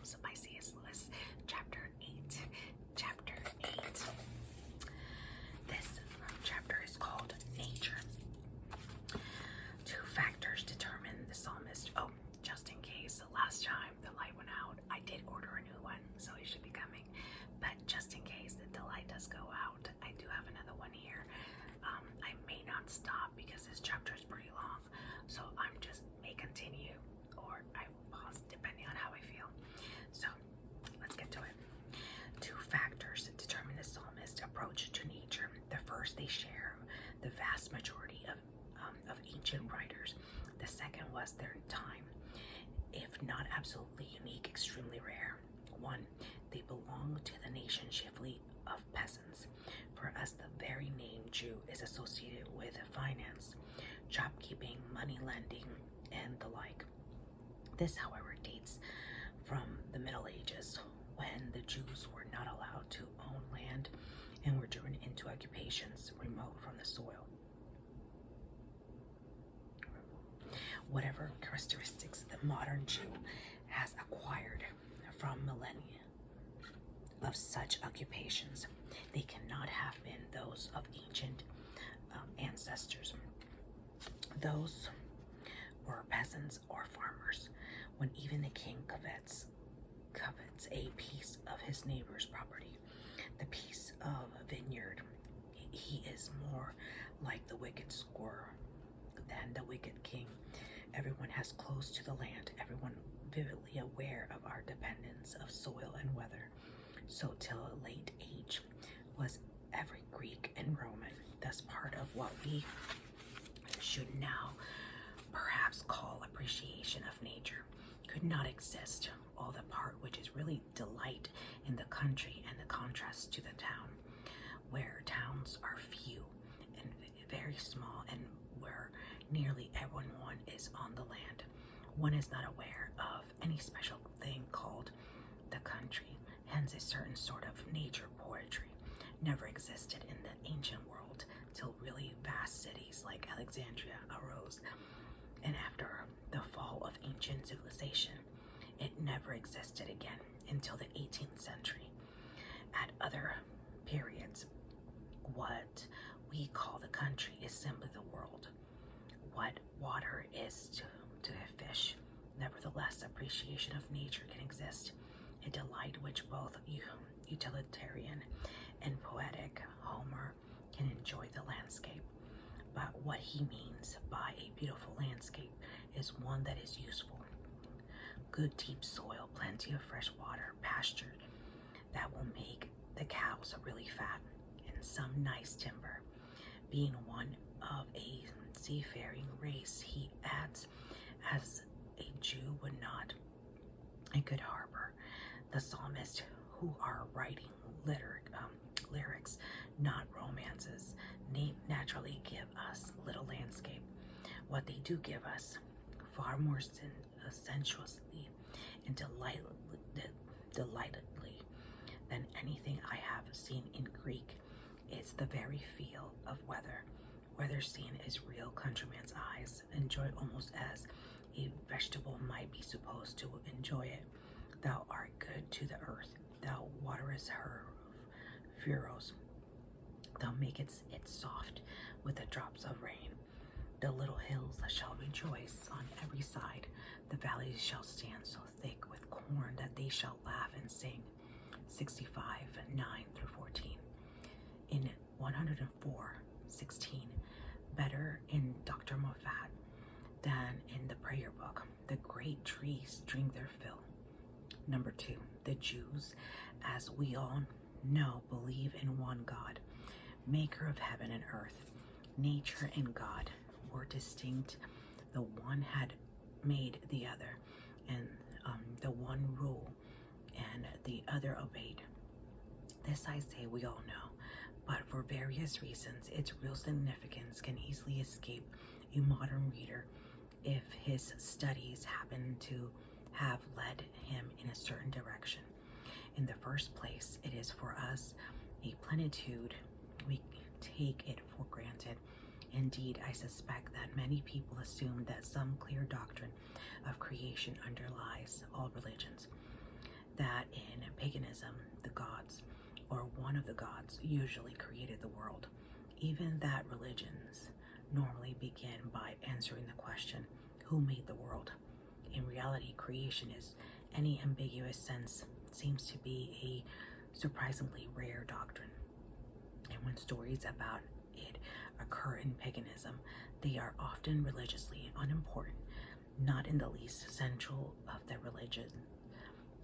House by C.H. Chapter 8. Chapter 8. This chapter is called Nature. Two factors determine the psalmist. Oh, just in case, last time the light went out, I did order a new one, so it should be coming. But just in case the light does go out, I do have another one here. I may not stop because this chapter is pretty long, so I'm just may continue or I pause depending on how I feel. So let's get to it. Two factors determine the psalmist's approach to nature. The first, they share the vast majority of ancient writers. The second was their time, if not absolutely unique, extremely rare. One, they belong to the nation chiefly of peasants. For us, the very name Jew is associated with finance, job keeping, money lending, and the like. This, however, dates from the Middle Ages, when the Jews were not allowed to own land and were driven into occupations remote from the soil. Whatever characteristics the modern Jew has acquired from millennia of such occupations, they cannot have been those of ancient ancestors. Those were peasants or farmers. When even the king covets a piece of his neighbor's property, the piece of a vineyard, he is more like the wicked squirrel than the wicked king. Everyone has close to the land, everyone vividly aware of our dependence of soil and weather. So till a late age was every Greek and Roman, thus part of what we should now perhaps call appreciation of nature, could not exist, all the part which is really delight in the country and the contrast to the town, where towns are few and very small, and where nearly everyone is on the land. One is not aware of any special thing called the country. Hence, a certain sort of nature poetry never existed in the ancient world till really vast cities like Alexandria arose. And after the fall of ancient civilization, it never existed again until the 18th century. At other periods, what we call the country is simply the world. What water is to a fish. Nevertheless, appreciation of nature can exist, a delight which both utilitarian and poetic Homer can enjoy the landscape. But what he means by a beautiful landscape is one that is useful. Good deep soil, plenty of fresh water, pasture that will make the cows really fat, and some nice timber. Being one of a seafaring race, he adds, as a Jew would not, a good harbor. The psalmists who are writing lyrics, not romances, naturally give us little landscape. What they do give us, far more sensuously and delightedly than anything I have seen in Greek, is the very feel of weather. Weather seen is real countryman's eyes, enjoy almost as a vegetable might be supposed to enjoy it. Thou art good to the earth, thou waterest her furrows, thou makest it soft with the drops of rain. The little hills shall rejoice on every side, the valleys shall stand so thick with corn that they shall laugh and sing. 65, 9 through 14. In 104:16, better in Dr. Moffat than in the prayer book, the great trees drink their fill. Number 2, the Jews, as we all know, believe in one God, maker of heaven and earth. Nature and God were distinct. The one had made the other, and the one ruled and the other obeyed. This I say we all know, but for various reasons its real significance can easily escape a modern reader if his studies happen to have led him in a certain direction. In the first place, it is for us a plenitude. We take it for granted. Indeed, I suspect that many people assume that some clear doctrine of creation underlies all religions. that in paganism, the gods, or one of the gods, usually created the world. Even that religions normally begin by answering the question, who made the world? In reality, creation is any ambiguous sense seems to be a surprisingly rare doctrine. And when stories about it occur in paganism, they are often religiously unimportant, not in the least central of the religion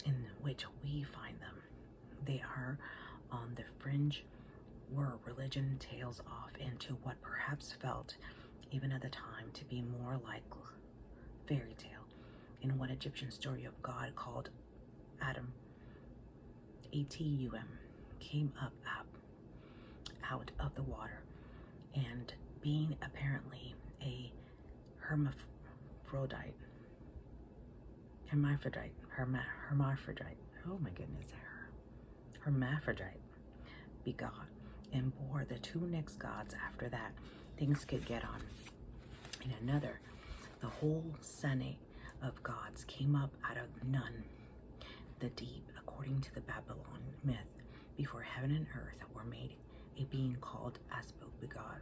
in which we find them. They are on the fringe where religion tails off into what perhaps felt, even at the time, to be more like fairy tale. In one Egyptian story of God called Atum, Atum, came up out of the water, and being apparently a hermaphrodite, oh my goodness, hermaphrodite, begot and bore the two next gods. After that, things could get on. In another, the whole senate of gods came up out of none, the deep, according to the Babylon myth, before heaven and earth were made. A being called Aspu begot,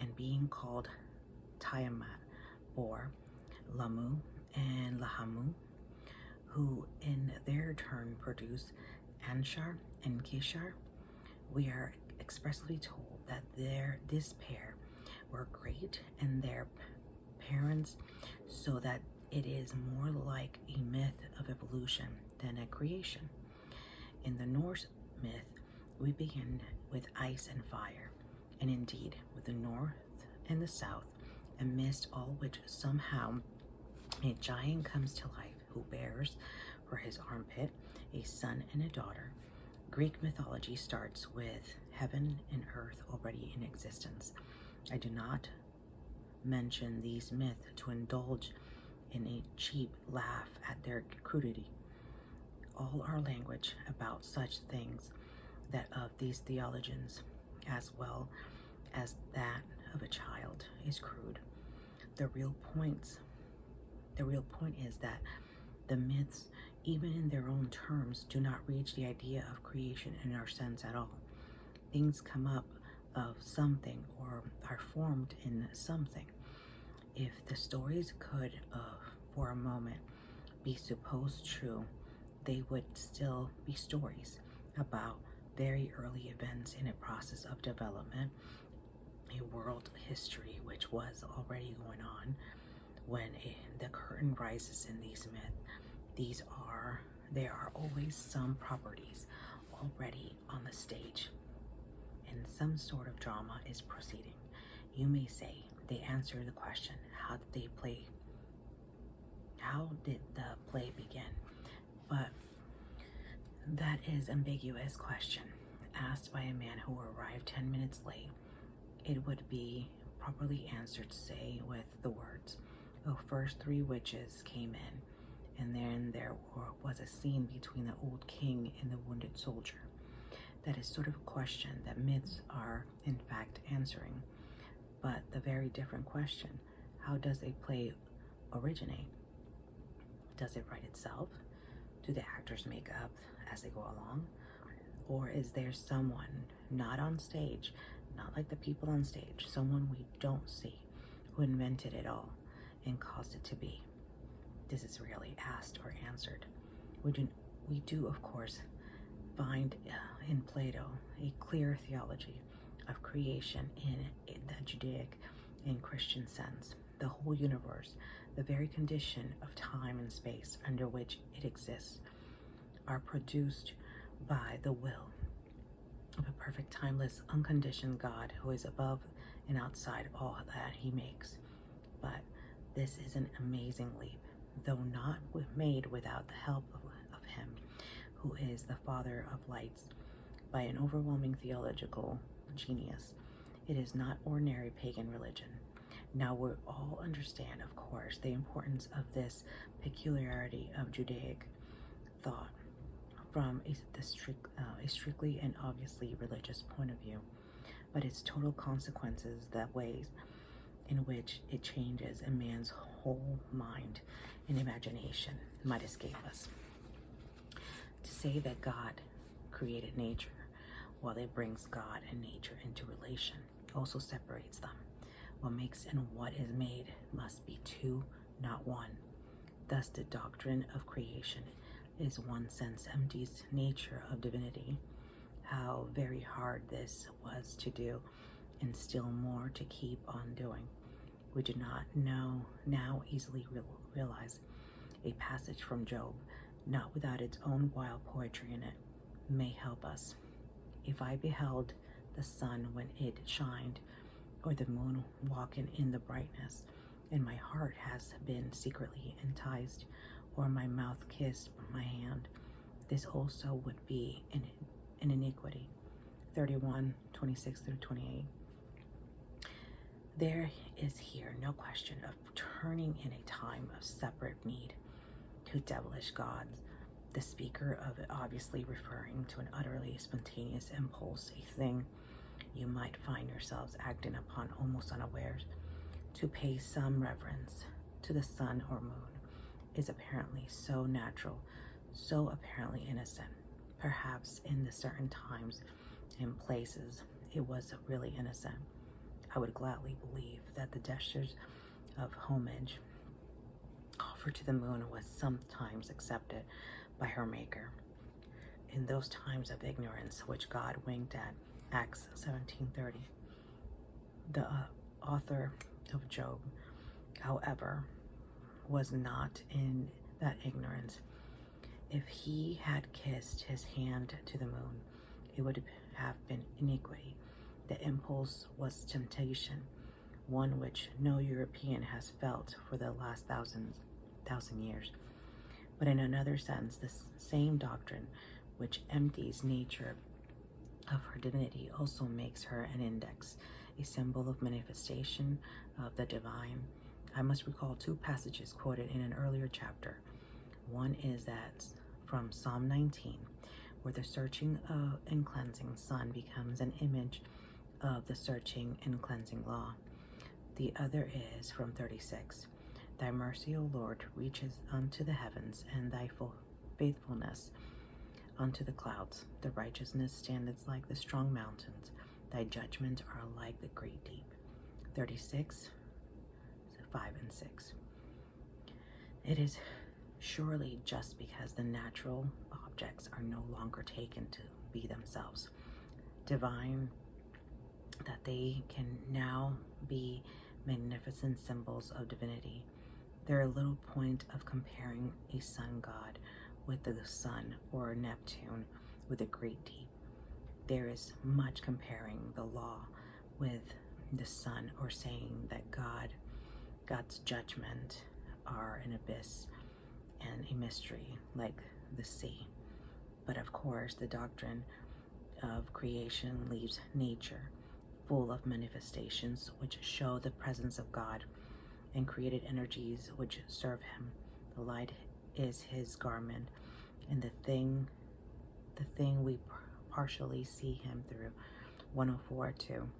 and being called Tiamat bore Lamu and Lahamu, who in their turn produce Anshar and Kishar. We are expressly told that this pair were great and their parents, so that it is more like a myth of evolution than a creation. In the Norse myth, we begin with ice and fire, and indeed with the north and the south, amidst all which somehow a giant comes to life who bears for his armpit a son and a daughter. Greek mythology starts with heaven and earth already in existence. I do not mention these myths to indulge in a cheap laugh at their crudity. All our language about such things, that of these theologians as well as that of a child, is crude. The real point is that the myths, even in their own terms, do not reach the idea of creation in our sense at all. Things come up of something or are formed in something. If the stories could, for a moment, be supposed true, they would still be stories about very early events in a process of development, a world history which was already going on when the curtain rises in these myths. There are always some properties already on the stage, and some sort of drama is proceeding. You may say they answer the question, how did the play begin? But that is ambiguous question asked by a man who arrived 10 minutes late. It would be properly answered, say, with the words, first 3 witches came in, and then there was a scene between the old king and the wounded soldier. That is sort of a question that myths are in fact answering, but the very different question, how does a play originate? Does it write itself? Do the actors make up as they go along? Or is there someone not on stage, not like the people on stage, someone we don't see, who invented it all and caused it to be? This is rarely asked or answered. We do of course find in Plato a clear theology of creation in the Judaic and Christian sense. The whole universe, the very condition of time and space under which it exists, are produced by the will of a perfect, timeless, unconditioned God who is above and outside all that he makes. But this is an amazing leap, though not made without the help of him who is the Father of lights, by an overwhelming theological genius. It is not ordinary pagan religion. Now we all understand, of course, the importance of this peculiarity of Judaic thought from a strictly and obviously religious point of view, but its total consequences, the ways in which it changes a man's whole mind and imagination, might escape us. To say that God created nature while it brings God and nature into relation also separates them. What makes and what is made must be two, not one. Thus, the doctrine of creation is one sense empties nature of divinity. How very hard this was to do, and still more to keep on doing. We do not know now easily realize a passage from Job, not without its own wild poetry in it, may help us. If I beheld the sun when it shined, or the moon walking in the brightness, and my heart has been secretly enticed, or my mouth kissed my hand, this also would be an iniquity. 31:26-28. There is here no question of turning in a time of separate need to devilish gods, the speaker of it obviously referring to an utterly spontaneous impulse, a thing you might find yourselves acting upon almost unawares. To pay some reverence to the sun or moon is apparently so natural, so apparently innocent. Perhaps in the certain times and places it was really innocent. I would gladly believe that the gestures of homage offered to the moon was sometimes accepted by her maker. In those times of ignorance which God winked at, Acts 17:30. The author of Job, however, was not in that ignorance. If he had kissed his hand to the moon, it would have been iniquity. The impulse was temptation, one which no European has felt for the last thousand years. But in another sense, the same doctrine which empties nature of her divinity also makes her an index, a symbol of manifestation of the divine. I must recall two passages quoted in an earlier chapter. One is that from Psalm 19, where the searching and cleansing sun becomes an image of the searching and cleansing law. The other is from 36. Thy mercy, O Lord, reaches unto the heavens, and thy faithfulness unto the clouds. The righteousness standeth like the strong mountains. Thy judgments are like the great deep. 36, 5 and 6. It is surely just because the natural objects are no longer taken to be themselves divine that they can now be magnificent symbols of divinity. There is little point of comparing a sun god with the sun or Neptune with the great deep. There is much comparing the law with the sun, or saying that God's judgment are an abyss and a mystery like the sea. But of course, the doctrine of creation leaves nature full of manifestations which show the presence of God and created energies which serve him. The light is his garment, and the thing we partially see him through. 104:2.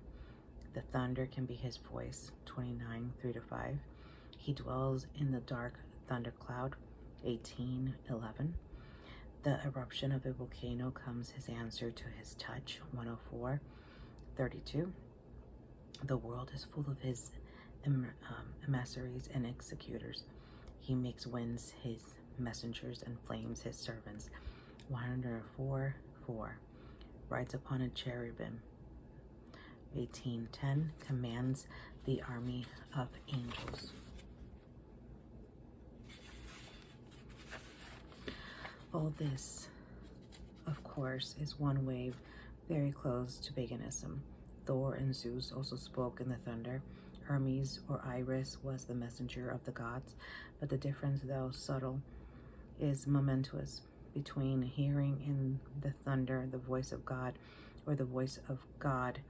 The thunder can be his voice. 29:3-5. He dwells in the dark thundercloud. 18:11. The eruption of a volcano comes his answer to his touch. 104:32. The world is full of his emissaries and executors. He makes winds his messengers and flames his servants. 104:4. Rides upon a cherubim. 18:10. Commands the army of angels. All this, of course, is one wave very close to paganism. Thor and Zeus also spoke in the thunder. Hermes or Iris was the messenger of the gods, but the difference, though subtle, is momentous between hearing in the thunder the voice of God or the voice of God,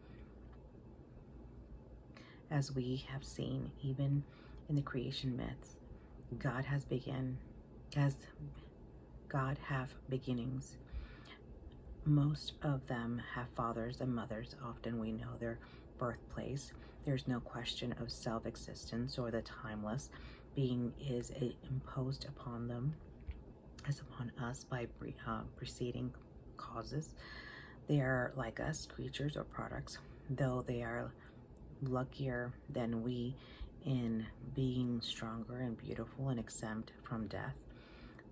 as we have seen even in the creation myths. God have beginnings. Most of them have fathers and mothers. Often we know their birthplace. There's no question of self-existence or the timeless being is imposed upon them as upon us by preceding causes. They are like us, creatures or products, though they are luckier than we in being stronger and beautiful and exempt from death.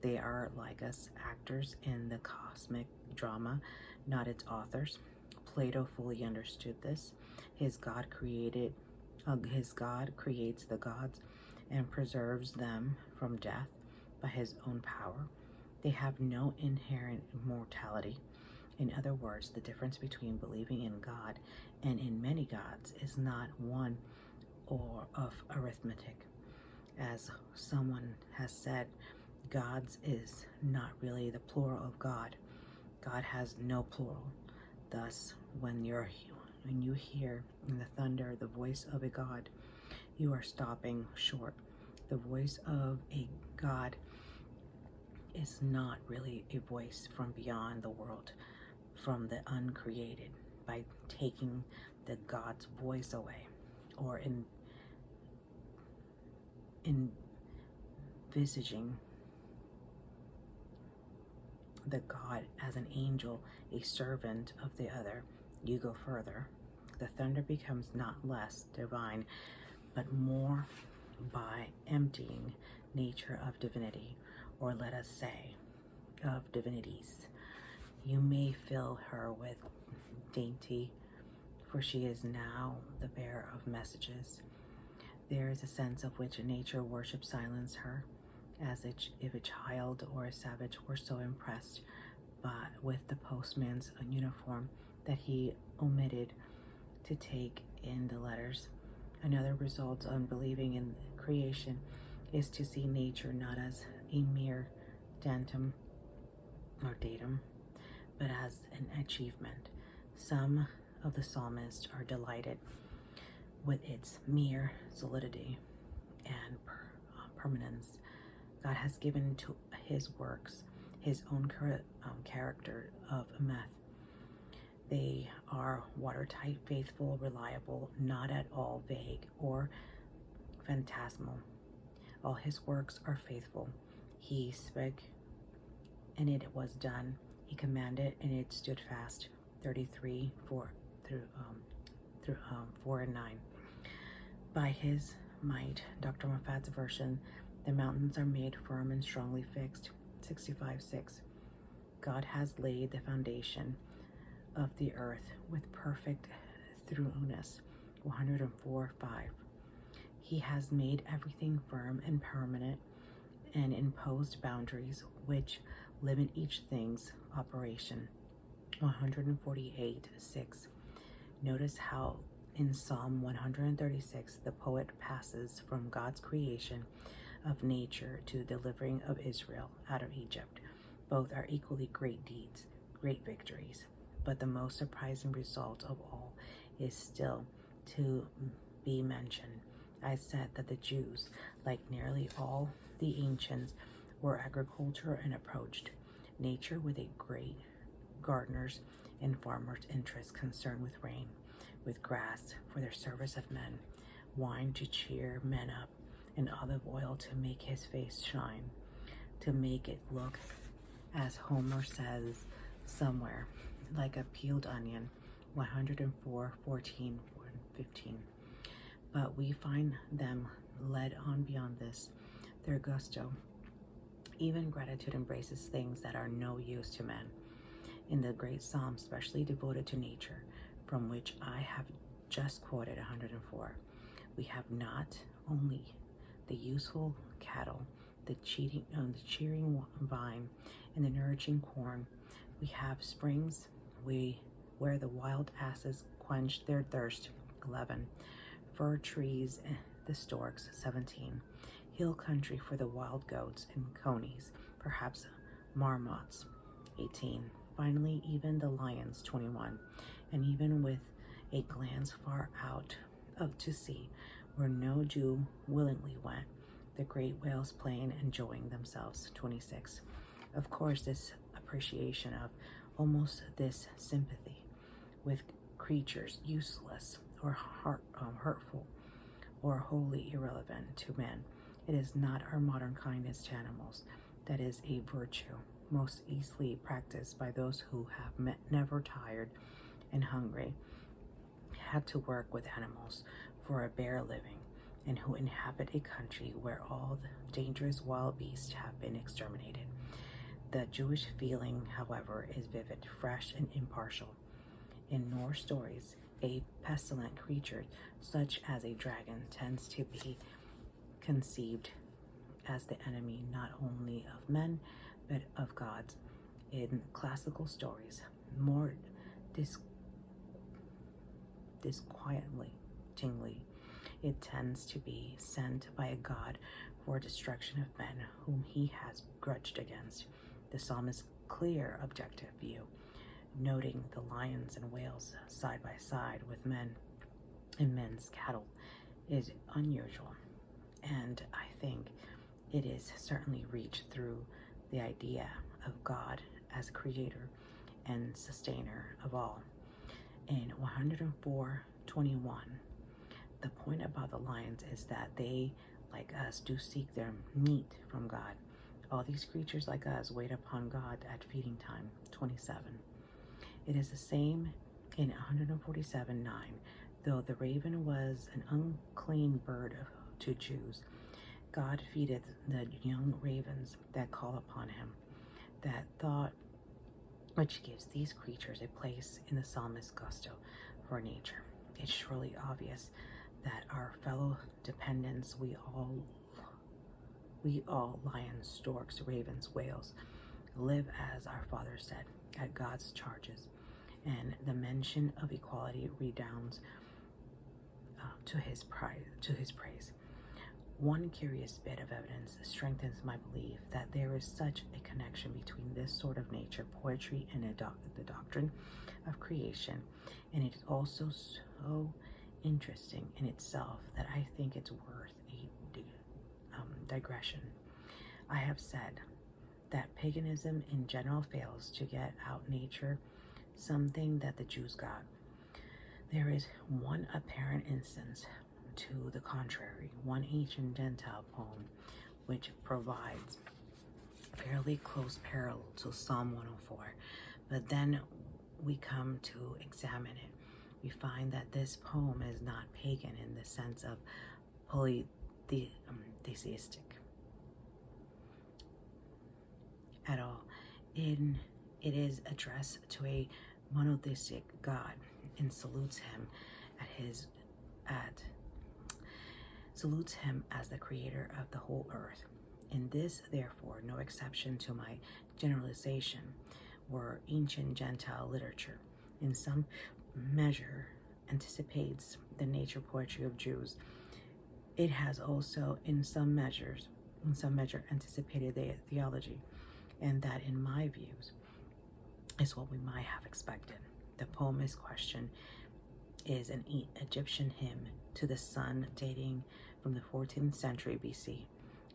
They are like us, actors in the cosmic drama, not its authors. Plato fully understood this. His God creates the gods and preserves them from death by his own power. They have no inherent mortality. In other words, the difference between believing in God and in many gods is not one or of arithmetic. As someone has said, gods is not really the plural of God. God has no plural. Thus, when you hear in the thunder the voice of a God, you are stopping short. The voice of a God is not really a voice from beyond the world, from the uncreated. By taking the God's voice away, or envisaging the God as an angel, a servant of the other, you go further. The thunder becomes not less divine, but more by emptying nature of divinity, or let us say, of divinities. You may fill her with dainty, for she is now the bearer of messages. There is a sense of which nature worships silence her, as if a child or a savage were so impressed with the postman's uniform that he omitted to take in the letters. Another result of believing in creation is to see nature not as a mere datum, but as an achievement. Some of the psalmists are delighted with its mere solidity and permanence. God has given to his works his own character of myth. They are watertight, faithful, reliable, not at all vague or phantasmal. All his works are faithful. He spake, and it was done. He commanded, and it stood fast. 33, 4 through 4 and 9. By his might, Dr. Moffat's version, the mountains are made firm and strongly fixed. 65:6. God has laid the foundation of the earth with perfect thoroughness. 104:5. He has made everything firm and permanent, and imposed boundaries which limit each thing's operation. 148:6. Notice how in Psalm 136 the poet passes from God's creation of nature to the delivering of Israel out of Egypt. Both are equally great deeds, great victories, but the most surprising result of all is still to be mentioned. I said that the Jews, like nearly all the ancients, were agricultural and approached nature with a great gardener's and farmer's interest, concerned with rain, with grass for their service of men, wine to cheer men up, and olive oil to make his face shine, to make it look, as Homer says somewhere, like a peeled onion. 104:14 and 15. But we find them led on beyond this, their gusto. Even gratitude embraces things that are no use to men. In the great psalm specially devoted to nature, from which I have just quoted 104, we have not only the useful cattle, the cheering vine, and the nourishing corn. We have springs where the wild asses quench their thirst. 11. Fir trees, the storks. 17. Hill country for the wild goats and conies, perhaps marmots. 18. Finally, even the lions. 21. And even with a glance far out to sea, where no Jew willingly went, the great whales playing, enjoying themselves. 26. Of course, this appreciation of, almost this sympathy with creatures useless or hurtful or wholly irrelevant to men. It is not our modern kindness to animals. that is a virtue most easily practiced by those who have never tired and hungry, had to work with animals for a bare living, and who inhabit a country where all the dangerous wild beasts have been exterminated. The Jewish feeling, however, is vivid, fresh, and impartial. In Norse stories, a pestilent creature, such as a dragon, tends to be conceived as the enemy not only of men, but of gods. In classical stories, more disquietingly, it tends to be sent by a god for destruction of men whom he has grudged against. The psalmist's clear objective view, noting the lions and whales side by side with men and men's cattle, is unusual, and I think it is certainly reached through the idea of God as creator and sustainer of all. In 104:21, the point about the lions is that they, like us, do seek their meat from God. All these creatures like us wait upon God at feeding time. 27. It is the same in 147:9. Though the raven was an unclean bird to Jews, God feedeth the young ravens that call upon him. That thought which gives these creatures a place in the psalmist's gusto for nature. It's surely obvious that our fellow dependents, we all lions, storks, ravens, whales, live, as our father said, at God's charges, and the mention of equality redounds to his praise. One curious bit of evidence strengthens my belief that there is such a connection between this sort of nature, poetry, and the doctrine of creation, and it is also so interesting in itself that I think it's worth a digression. I have said that paganism in general fails to get out nature, something that the Jews got. There is one apparent instance to the contrary, one ancient Gentile poem which provides fairly close parallel to Psalm 104. But then we come to examine it. We find that this poem is not pagan in the sense of polytheistic at all. It is addressed to a monotheistic God and salutes him as the creator of the whole earth. In this, therefore, no exception to my generalization, were ancient Gentile literature in some measure anticipates the nature poetry of Jews. It has also in some measure anticipated their theology, and that, in my views, is what we might have expected. The poem in question is an Egyptian hymn to the sun dating from the 14th century BC.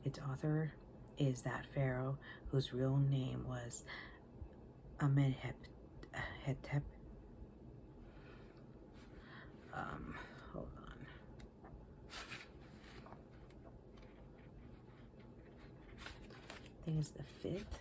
Its author is that pharaoh whose real name was Amenhotep. Hold on. I think it's the 5th.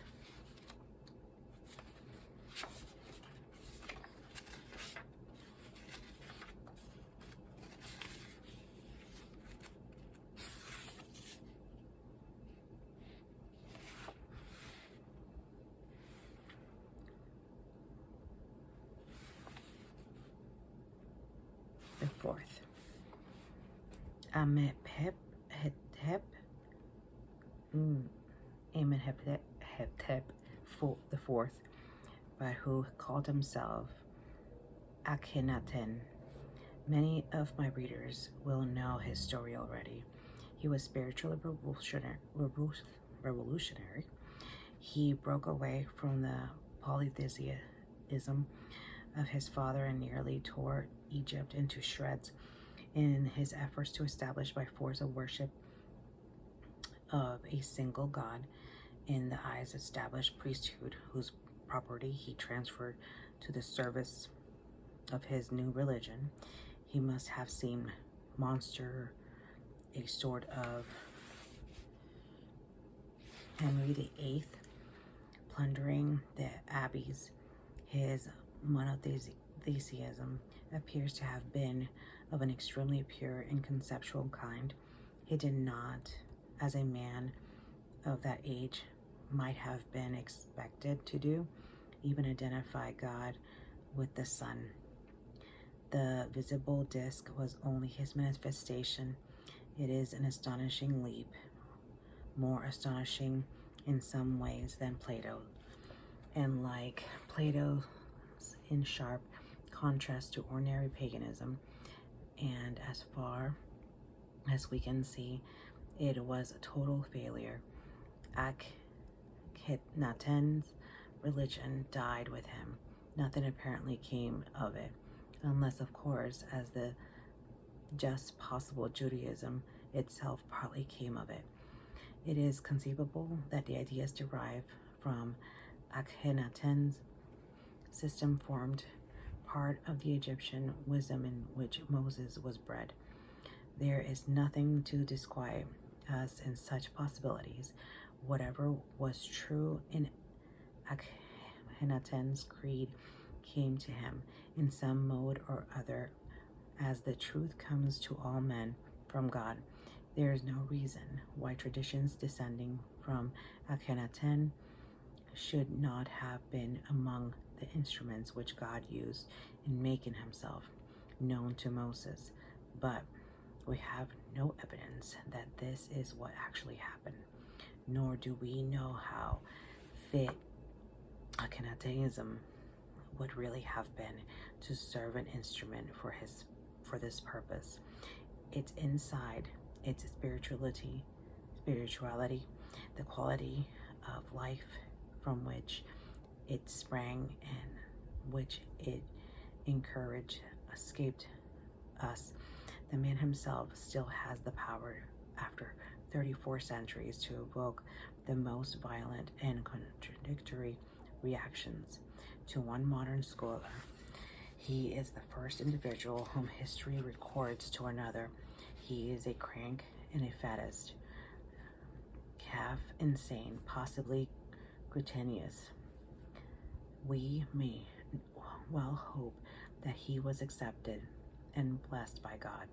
The 4th. Amenhotep, the 4th, but who called himself Akhenaten. Many of my readers will know his story already. He was spiritually revolutionary. He broke away from the polytheism of his father and nearly tore Egypt into shreds in his efforts to establish by force a worship of a single God in the eyes of established priesthood, whose property he transferred to the service of his new religion. He must have seemed monster, a sort of Henry VIII plundering the abbeys. His monotheism appears to have been of an extremely pure and conceptual kind. He did not, as a man of that age might have been expected to do, even identify God with the sun. The visible disk was only his manifestation. It is an astonishing leap, more astonishing in some ways than Plato, and like Plato's in sharp contrast to ordinary paganism, and as far as we can see, it was a total failure. Akhenaten's religion died with him. Nothing apparently came of it, unless, of course, as the just possible Judaism itself partly came of it. It is conceivable that the ideas derived from Akhenaten's system formed part of the Egyptian wisdom in which Moses was bred. There is nothing to disquiet us in such possibilities. Whatever was true in Akhenaten's creed came to him in some mode or other, as the truth comes to all men from God. There is no reason why traditions descending from Akhenaten should not have been among the instruments which God used in making himself known to Moses, but we have no evidence that this is what actually happened, nor do we know how fit Akhenatenism would really have been to serve an instrument for this purpose. It's inside, its spirituality, the quality of life from which it sprang and which it encouraged, escaped us. The man himself still has the power, after 34 centuries, to evoke the most violent and contradictory reactions. To one modern scholar, he is the first individual whom history records. To another, he is a crank and a faddist, half insane, possibly Grutenius. We may well hope that he was accepted and blessed by God,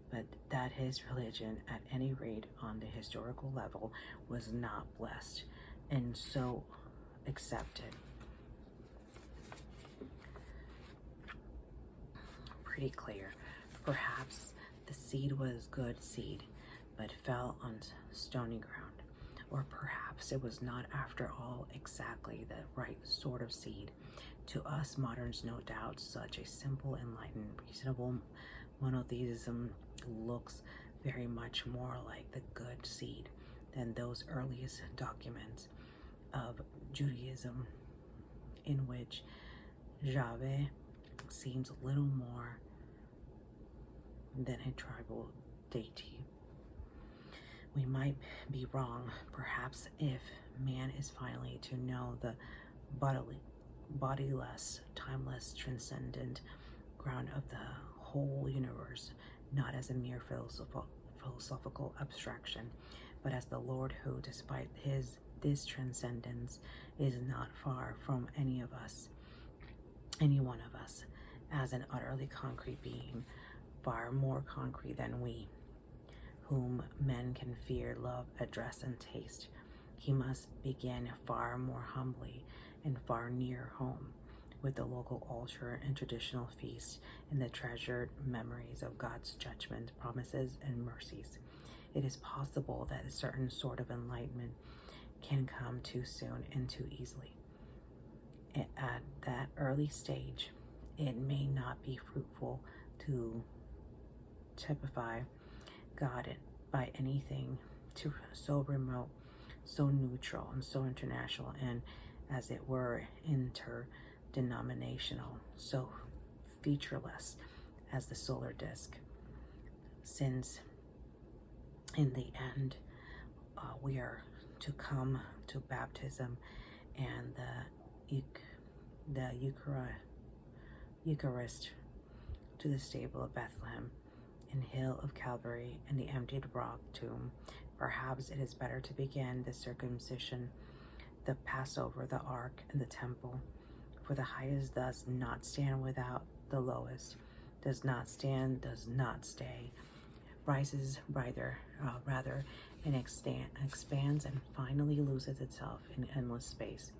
but that his religion, at any rate on the historical level, was not blessed and so accepted. Pretty clear. Perhaps the seed was good seed, but fell on stony ground. Or perhaps it was not, after all, exactly the right sort of seed. To us moderns, no doubt, such a simple, enlightened, reasonable monotheism looks very much more like the good seed than those earliest documents of Judaism, in which Yahweh seems little more than a tribal deity. We might be wrong, perhaps, if man is finally to know the bodiless, timeless, transcendent ground of the whole universe, not as a mere philosophical abstraction, but as the Lord who, despite this transcendence, is not far from any one of us, as an utterly concrete being, far more concrete than we, whom men can fear, love, address, and taste. He must begin far more humbly and far nearer home, with the local altar and traditional feast and the treasured memories of God's judgment, promises, and mercies. It is possible that a certain sort of enlightenment can come too soon and too easily. At that early stage, it may not be fruitful to typify God by anything so remote, so neutral, and so international, and as it were interdenominational, so featureless as the solar disk, since in the end we are to come to baptism and the Eucharist, to the stable of Bethlehem and hill of Calvary and the emptied rock tomb, Perhaps it is better to begin the circumcision, the Passover, the ark, and the temple. For the highest does not stand without the lowest, does not stand, does not stay, rises rather and expands and finally loses itself in endless space.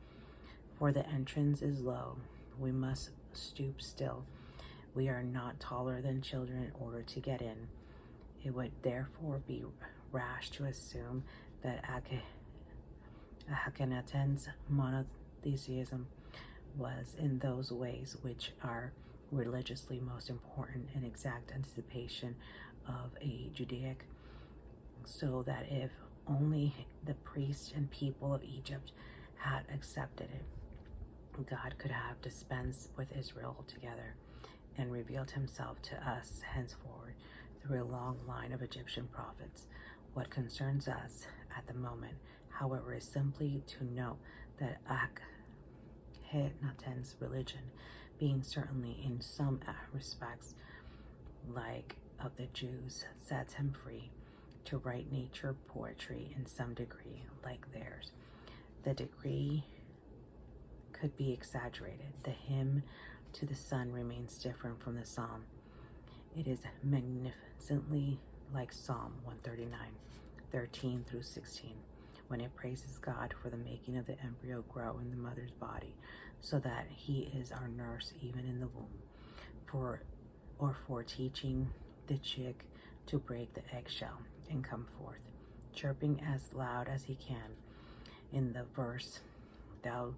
For the entrance is low, we must stoop still. We are not taller than children in order to get in. It would therefore be rash to assume that Akhenaten's monotheism was in those ways which are religiously most important an exact anticipation of a Judaic, so that if only the priests and people of Egypt had accepted it, God could have dispensed with Israel altogether and revealed himself to us henceforward through a long line of Egyptian prophets. What concerns us at the moment, however, is simply to note that Akhenaten's religion, being certainly in some respects like of the Jews, sets him free to write nature poetry in some degree like theirs. The degree could be exaggerated. The hymn to the sun remains different from the psalm. It is magnificently like Psalm 139, 13 through 16, when it praises God for the making of the embryo grow in the mother's body, so that he is our nurse even in the womb, for teaching the chick to break the eggshell and come forth, chirping as loud as he can. In the verse, thou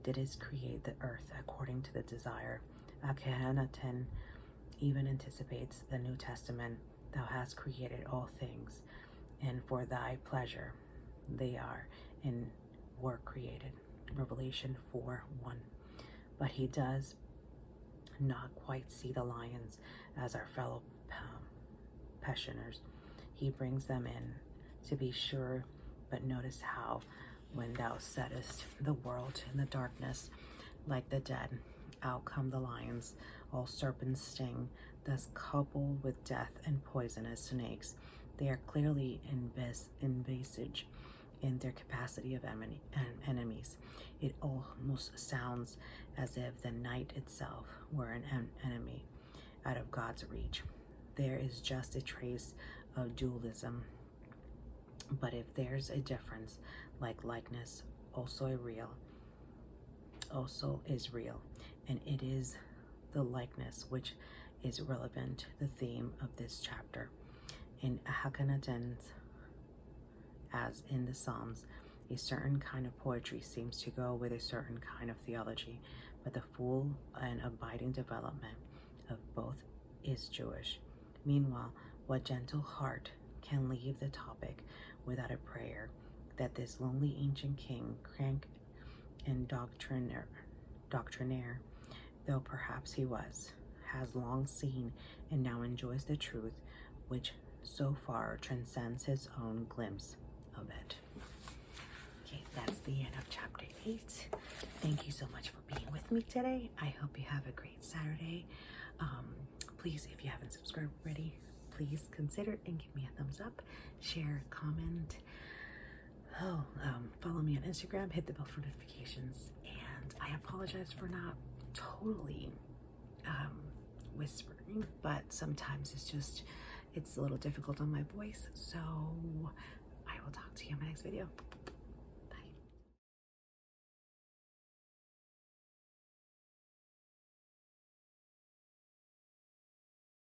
didst create the earth according to the desire. Akhenaten even anticipates the New Testament. Thou hast created all things, and for thy pleasure they are and were created. Revelation 4:1. But he does not quite see the lions as our fellow pensioners. He brings them in, to be sure, but notice how, when thou settest the world in the darkness, like the dead, out come the lions, all serpents sting, thus coupled with death and poisonous snakes. They are clearly invasive in their capacity of enemies. It almost sounds as if the night itself were an enemy out of God's reach. There is just a trace of dualism, but if there's a difference, like likeness also is real, and it is the likeness which is relevant to the theme of this chapter. In Akhenaten's, as in the Psalms, a certain kind of poetry seems to go with a certain kind of theology, but the full and abiding development of both is Jewish. Meanwhile, what gentle heart can leave the topic without a prayer that this lonely ancient king, crank and doctrinaire, though perhaps he was, has long seen and now enjoys the truth which so far transcends his own glimpse of it. Okay, that's the end of chapter 8. Thank you so much for being with me today. I hope you have a great Saturday. Please, if you haven't subscribed already, please consider it and give me a thumbs up, share, comment. Follow me on Instagram, hit the bell for notifications, and I apologize for not totally whispering, but sometimes it's a little difficult on my voice, so I will talk to you in my next video.